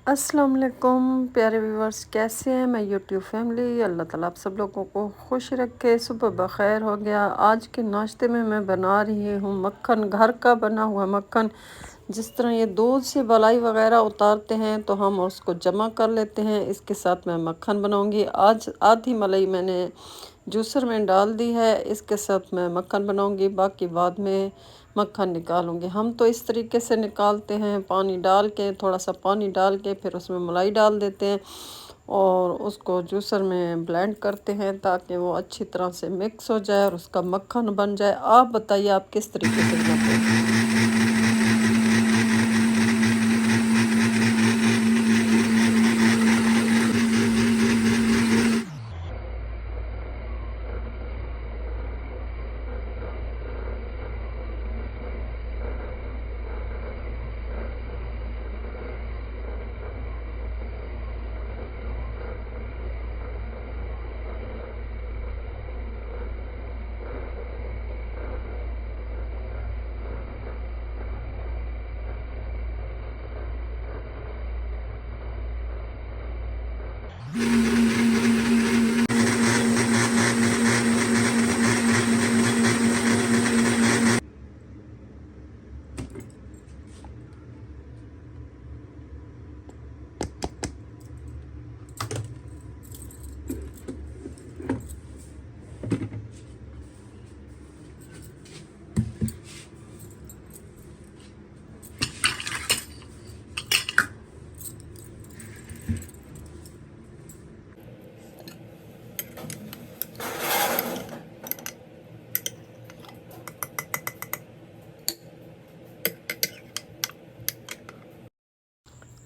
अस्सलाम वालेकुम प्यारे व्यूवर्स, कैसे हैं। मैं यूट्यूब फैमिली, अल्लाह ताला आप सब लोगों को खुश रखे। सुबह बखैर हो गया। आज के नाश्ते में मैं बना रही हूँ मक्खन, घर का बना हुआ मक्खन। जिस तरह ये दूध से मलाई वगैरह उतारते हैं तो हम उसको जमा कर लेते हैं। इसके साथ मैं मक्खन बनाऊंगी। आज आधी मलाई मैंने जूसर में डाल दी है। इसके साथ मैं मक्खन बनाऊंगी, बाकी बाद में मक्खन निकालूंगी। हम तो इस तरीके से निकालते हैं, पानी डाल के, थोड़ा सा पानी डाल के फिर उसमें मलाई डाल देते हैं और उसको जूसर में ब्लेंड करते हैं ताकि वो अच्छी तरह से मिक्स हो जाए और उसका मक्खन बन जाए। आप बताइए आप किस तरीके से बनाते हैं।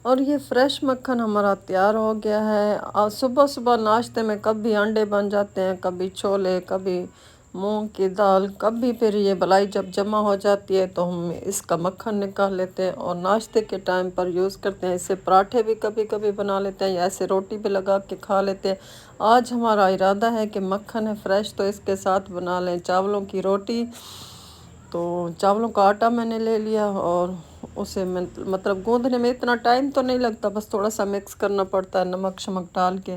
और ये फ्रेश मक्खन हमारा तैयार हो गया है। और सुबह सुबह नाश्ते में कभी अंडे बन जाते हैं, कभी छोले, कभी मूंग की दाल, कभी फिर ये मलाई जब जमा हो जाती है तो हम इसका मक्खन निकाल लेते हैं और नाश्ते के टाइम पर यूज़ करते हैं। इससे पराठे भी कभी कभी बना लेते हैं या ऐसे रोटी भी लगा के खा लेते हैं। आज हमारा इरादा है कि मक्खन है फ्रेश तो इसके साथ बना लें चावलों की रोटी। तो चावलों का आटा मैंने ले लिया और उसे मैं मतलब गूँधने में इतना टाइम तो नहीं लगता, बस थोड़ा सा मिक्स करना पड़ता है नमक शमक डाल के।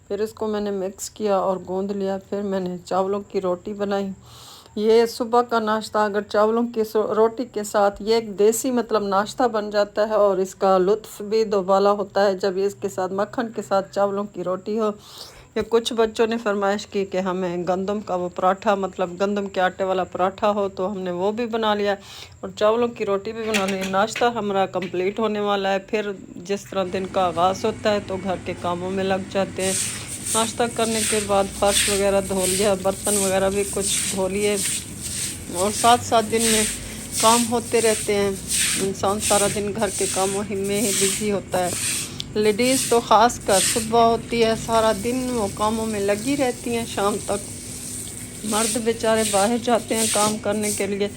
फिर इसको मैंने मिक्स किया और गूँध लिया। फिर मैंने चावलों की रोटी बनाई। ये सुबह का नाश्ता अगर चावलों की रोटी के साथ, ये एक देसी मतलब नाश्ता बन जाता है और इसका लुत्फ़ भी दोबाला होता है जब ये इसके साथ मक्खन के साथ चावलों की रोटी हो। या कुछ बच्चों ने फरमाइश की कि हमें गंदम का वो पराठा, मतलब गंदम के आटे वाला पराठा हो, तो हमने वो भी बना लिया और चावलों की रोटी भी बना ली। नाश्ता हमारा कंप्लीट होने वाला है। फिर जिस तरह दिन का आगाज़ होता है तो घर के कामों में लग जाते हैं। नाश्ता करने के बाद फर्श वगैरह धो लिया, बर्तन वगैरह भी कुछ धो लिए और साथ साथ दिन में काम होते रहते हैं। इंसान सारा दिन घर के कामों ही में ही बिजी होता है। लेडीज़ तो ख़ास कर सुबह होती है, सारा दिन वो कामों में लगी रहती हैं शाम तक। मर्द बेचारे बाहर जाते हैं काम करने के लिए,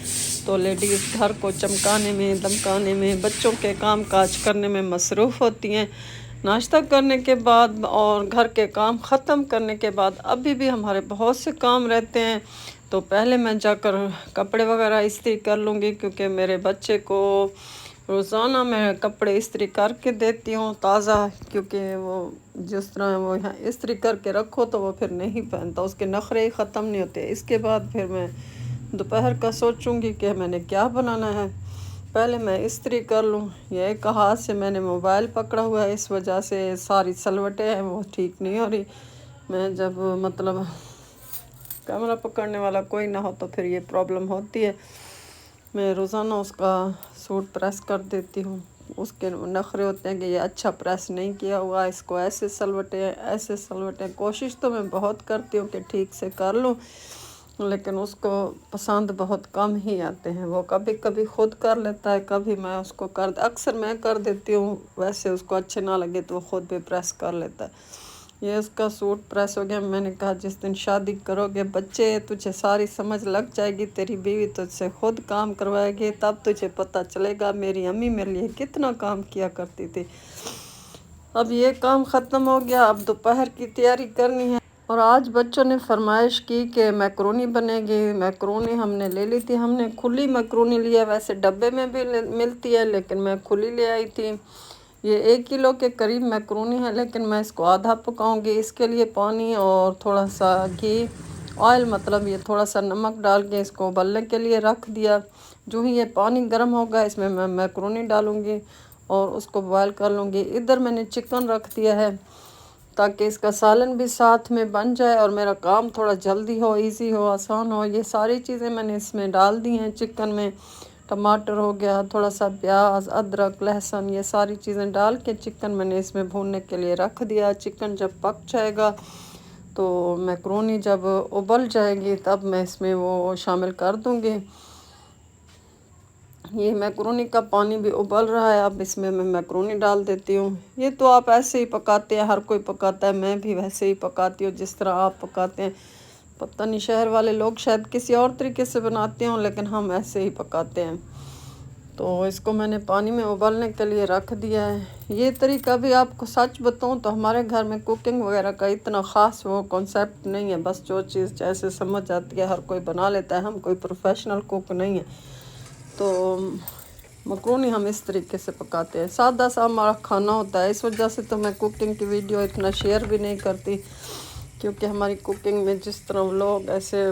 तो लेडीज़ घर को चमकाने में, दमकाने में, बच्चों के काम काज करने में मसरूफ़ होती हैं। नाश्ता करने के बाद और घर के काम ख़त्म करने के बाद अभी भी हमारे बहुत से काम रहते हैं। तो पहले मैं जाकर कपड़े वगैरह इस्त्री कर लूँगी, क्योंकि मेरे बच्चे को रोज़ाना मैं कपड़े इस्त्री करके देती हूँ ताज़ा, क्योंकि वो जिस तरह वो यहाँ इस्त्री करके रखो तो वो फिर नहीं पहनता, उसके नखरे ही ख़त्म नहीं होते। इसके बाद फिर मैं दोपहर का सोचूंगी कि मैंने क्या बनाना है। पहले मैं इस्त्री कर लूँ। ये एक हाथ से मैंने मोबाइल पकड़ा हुआ है, इस वजह से सारी सलवटें हैं वो ठीक नहीं हो रही। मैं जब मतलब कैमरा पकड़ने वाला कोई ना हो तो फिर ये प्रॉब्लम होती है। मैं रोज़ाना उसका सूट प्रेस कर देती हूँ। उसके नखरे होते हैं कि ये अच्छा प्रेस नहीं किया हुआ, इसको ऐसे सलवटें ऐसे सलवटें। कोशिश तो मैं बहुत करती हूँ कि ठीक से कर लूँ, लेकिन उसको पसंद बहुत कम ही आते हैं। वो कभी कभी खुद कर लेता है, कभी मैं उसको अक्सर मैं कर देती हूँ। वैसे उसको अच्छे ना लगे तो वो खुद भी प्रेस कर लेता है। ये उसका सूट प्रेस हो गया। मैंने कहा जिस दिन शादी करोगे बच्चे, तुझे सारी समझ लग जाएगी, तेरी बीवी तुझसे खुद काम करवाएगी, तब तुझे पता चलेगा मेरी अम्मी मेरे लिए कितना काम किया करती थी। अब ये काम ख़त्म हो गया, अब दोपहर की तैयारी करनी है। और आज बच्चों ने फरमाइश की कि मैक्रोनी बनेगी। मैक्रोनी हमने ले ली थी, हमने खुली मैक्रोनी लिया, वैसे डब्बे में भी मिलती है लेकिन मैं खुली ले आई थी। ये 1 किलो के करीब मैक्रोनी है, लेकिन मैं इसको आधा पकाऊंगी। इसके लिए पानी और थोड़ा सा घी, ऑयल मतलब ये थोड़ा सा नमक डाल के इसको उबलने के लिए रख दिया। जो ही ये पानी गर्म होगा इसमें मैं मैक्रोनी डालूंगी और उसको बॉयल कर लूँगी। इधर मैंने चिकन रख दिया है ताकि इसका सालन भी साथ में बन जाए और मेरा काम थोड़ा जल्दी हो, इजी हो, आसान हो। ये सारी चीज़ें मैंने इसमें डाल दी हैं चिकन में। टमाटर हो गया, थोड़ा सा प्याज, अदरक, लहसुन, ये सारी चीज़ें डाल के चिकन मैंने इसमें भूनने के लिए रख दिया। चिकन जब पक जाएगा तो मैक्रोनी जब उबल जाएगी तब मैं इसमें वो शामिल कर दूँगी। ये मैक्रोनी का पानी भी उबल रहा है, अब इसमें मैं मैक्रोनी डाल देती हूँ। ये तो आप ऐसे ही पकाते हैं, हर कोई पकाता है, मैं भी वैसे ही पकाती हूँ जिस तरह आप पकाते हैं। पता नहीं शहर वाले लोग शायद किसी और तरीके से बनाते हों, लेकिन हम ऐसे ही पकाते हैं। तो इसको मैंने पानी में उबलने के लिए रख दिया है। ये तरीका भी आपको सच बताऊँ तो हमारे घर में कुकिंग वगैरह का इतना ख़ास वो कॉन्सेप्ट नहीं है। बस जो चीज़ जैसे समझ आती है हर कोई बना लेता है, हम कोई प्रोफेशनल कुक नहीं है। तो मकरोनी हम इस तरीके से पकाते हैं, सादा सा हमारा खाना होता है। इस वजह से तो मैं कुकिंग की वीडियो इतना शेयर भी नहीं करती, क्योंकि हमारी कुकिंग में जिस तरह लोग ऐसे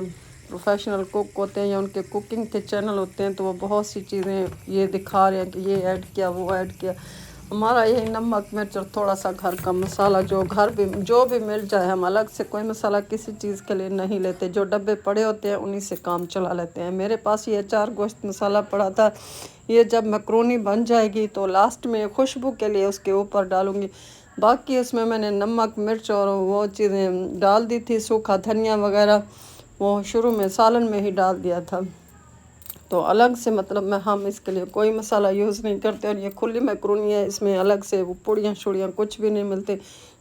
प्रोफेशनल कुक होते हैं या उनके कुकिंग के चैनल होते हैं तो वो बहुत सी चीज़ें ये दिखा रहे हैं कि ये ऐड किया, वो ऐड किया। हमारा यही नमक मिर्च और थोड़ा सा घर का मसाला जो भी मिल जाए, हम अलग से कोई मसाला किसी चीज़ के लिए नहीं लेते। जो डब्बे पड़े होते हैं उन्हीं से काम चला लेते हैं। मेरे पास ये अचार गोश्त मसाला पड़ा था, ये जब मैक्रोनी बन जाएगी तो लास्ट में खुशबू के लिए उसके ऊपर डालूँगी। बाकी उसमें मैंने नमक मिर्च और वो चीज़ें डाल दी थी, सूखा धनिया वगैरह वो शुरू में सालन में ही डाल दिया था। तो अलग से मतलब हम इसके लिए कोई मसाला यूज़ नहीं करते। और ये खुली मैक्रोनी है, इसमें अलग से वो पुड़ियाँ शुड़ियाँ कुछ भी नहीं मिलते।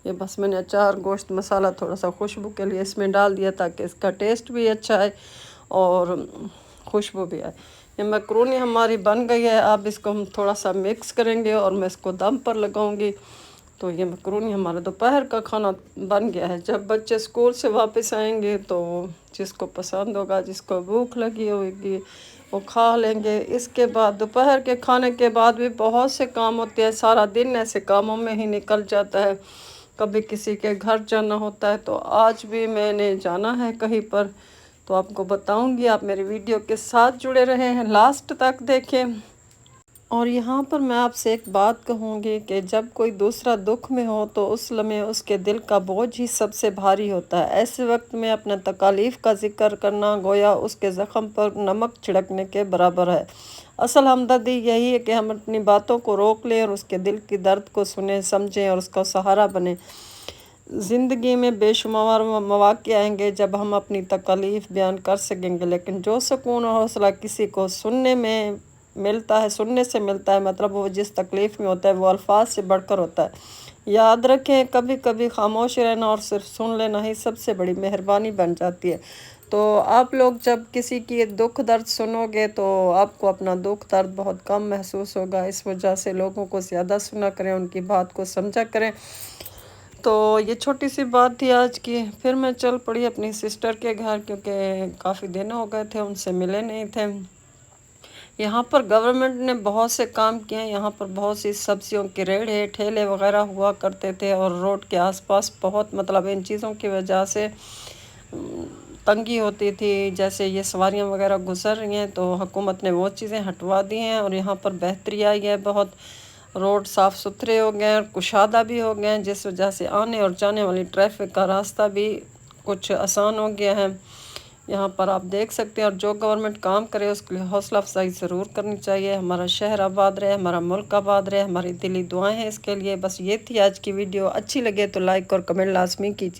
ये बस मैंने अचार गोश्त मसाला थोड़ा सा खुशबू के लिए इसमें डाल दिया ताकि इसका टेस्ट भी अच्छा आए और खुशबू भी आए। ये मैक्रोनी हमारी बन गई है, अब इसको हम थोड़ा सा मिक्स करेंगे और मैं इसको दम पर लगाऊंगी। तो ये मैक्रोनी हमारा दोपहर का खाना बन गया है। जब बच्चे स्कूल से वापस आएंगे तो जिसको पसंद होगा, जिसको भूख लगी होगी वो खा लेंगे। इसके बाद दोपहर के खाने के बाद भी बहुत से काम होते हैं, सारा दिन ऐसे कामों में ही निकल जाता है। कभी किसी के घर जाना होता है, तो आज भी मैंने जाना है कहीं पर, तो आपको बताऊंगी। आप मेरी वीडियो के साथ जुड़े रहे हैं, लास्ट तक देखें। और यहाँ पर मैं आपसे एक बात कहूँगी कि जब कोई दूसरा दुख में हो तो उस लम्हे उसके दिल का बोझ ही सबसे भारी होता है। ऐसे वक्त में अपने तकालीफ का जिक्र करना गोया उसके ज़ख्म पर नमक छिड़कने के बराबर है। असल हमदर्दी यही है कि हम अपनी बातों को रोक लें और उसके दिल की दर्द को सुने, समझें और उसका सहारा बने। ज़िंदगी में बेशुमार मौक़े आएंगे जब हम अपनी तकलीफ़ बयान कर सकेंगे, लेकिन जो सुकून और हौसला किसी को सुनने से मिलता है, मतलब वो जिस तकलीफ़ में होता है वो अल्फाज से बढ़कर होता है। याद रखें, कभी कभी खामोश रहना और सिर्फ सुन लेना ही सबसे बड़ी मेहरबानी बन जाती है। तो आप लोग जब किसी की दुख दर्द सुनोगे तो आपको अपना दुख दर्द बहुत कम महसूस होगा। इस वजह से लोगों को ज़्यादा सुना करें, उनकी बात को समझा करें। तो ये छोटी सी बात थी आज की। फिर मैं चल पड़ी अपनी सिस्टर के घर, क्योंकि काफ़ी दिन हो गए थे उनसे मिले नहीं थे। यहाँ पर गवर्नमेंट ने बहुत से काम किए हैं। यहाँ पर बहुत सी सब्जियों के रेढ़े ठेले वगैरह हुआ करते थे और रोड के आसपास बहुत मतलब इन चीज़ों की वजह से तंगी होती थी। जैसे ये सवारियाँ वगैरह गुजर रही हैं तो हुकूमत ने वो चीज़ें हटवा दी हैं और यहाँ पर बेहतरी आई है। बहुत रोड साफ़ सुथरे हो गए और कुशादा भी हो गए हैं, जिस वजह से आने और जाने वाली ट्रैफिक का रास्ता भी कुछ आसान हो गया है। यहाँ पर आप देख सकते हैं। और जो गवर्नमेंट काम करे उसके लिए हौसला अफजाई ज़रूर करनी चाहिए। हमारा शहर आबाद रहे, हमारा मुल्क आबाद रहे, हमारी दिली दुआएं हैं इसके लिए। बस ये थी आज की वीडियो। अच्छी लगे तो लाइक और कमेंट लाजमी कीजिए।